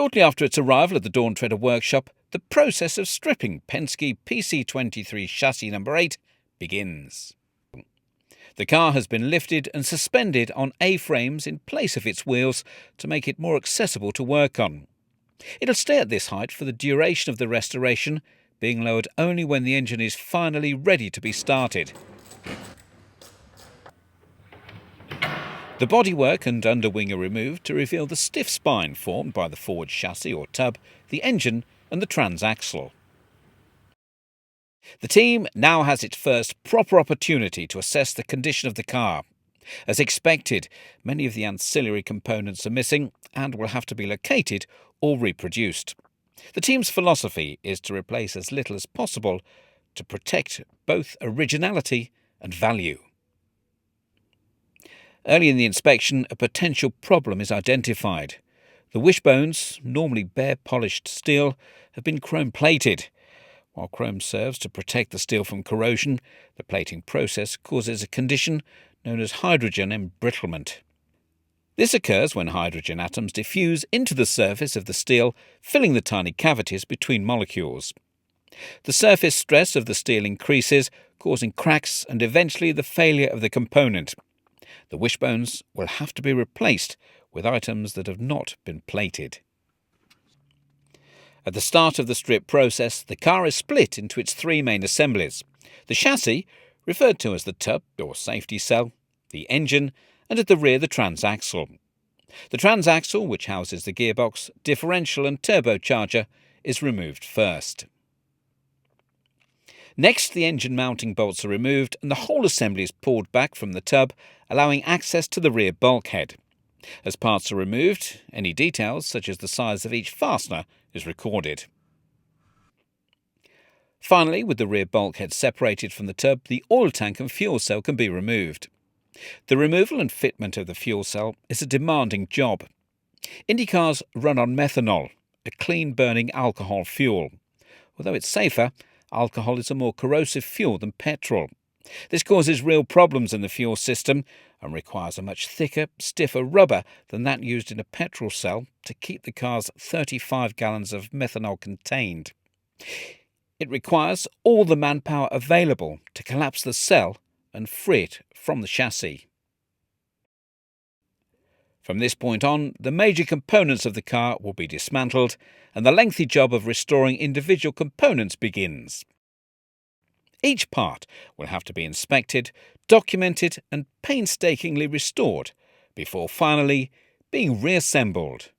Shortly after its arrival at the Dawn Treader workshop, the process of stripping Penske PC-23 chassis number 8 begins. The car has been lifted and suspended on A-frames in place of its wheels to make it more accessible to work on. It'll stay at this height for the duration of the restoration, being lowered only when the engine is finally ready to be started. The bodywork and underwing are removed to reveal the stiff spine formed by the forward chassis or tub, the engine and the transaxle. The team now has its first proper opportunity to assess the condition of the car. As expected, many of the ancillary components are missing and will have to be located or reproduced. The team's philosophy is to replace as little as possible to protect both originality and value. Early in the inspection, a potential problem is identified. The wishbones, normally bare polished steel, have been chrome-plated. While chrome serves to protect the steel from corrosion, the plating process causes a condition known as hydrogen embrittlement. This occurs when hydrogen atoms diffuse into the surface of the steel, filling the tiny cavities between molecules. The surface stress of the steel increases, causing cracks and eventually the failure of the component. The wishbones will have to be replaced with items that have not been plated. At the start of the strip process, the car is split into its three main assemblies: the chassis, referred to as the tub or safety cell, the engine, and at the rear the transaxle. The transaxle, which houses the gearbox, differential and turbocharger, is removed first. Next, the engine mounting bolts are removed and the whole assembly is pulled back from the tub, allowing access to the rear bulkhead. As parts are removed, any details, such as the size of each fastener, is recorded. Finally, with the rear bulkhead separated from the tub, the oil tank and fuel cell can be removed. The removal and fitment of the fuel cell is a demanding job. Indy cars run on methanol, a clean-burning alcohol fuel. Although it's safer, alcohol is a more corrosive fuel than petrol. This causes real problems in the fuel system and requires a much thicker, stiffer rubber than that used in a petrol cell to keep the car's 35 gallons of methanol contained. It requires all the manpower available to collapse the cell and free it from the chassis. From this point on, the major components of the car will be dismantled and the lengthy job of restoring individual components begins. Each part will have to be inspected, documented and painstakingly restored before finally being reassembled.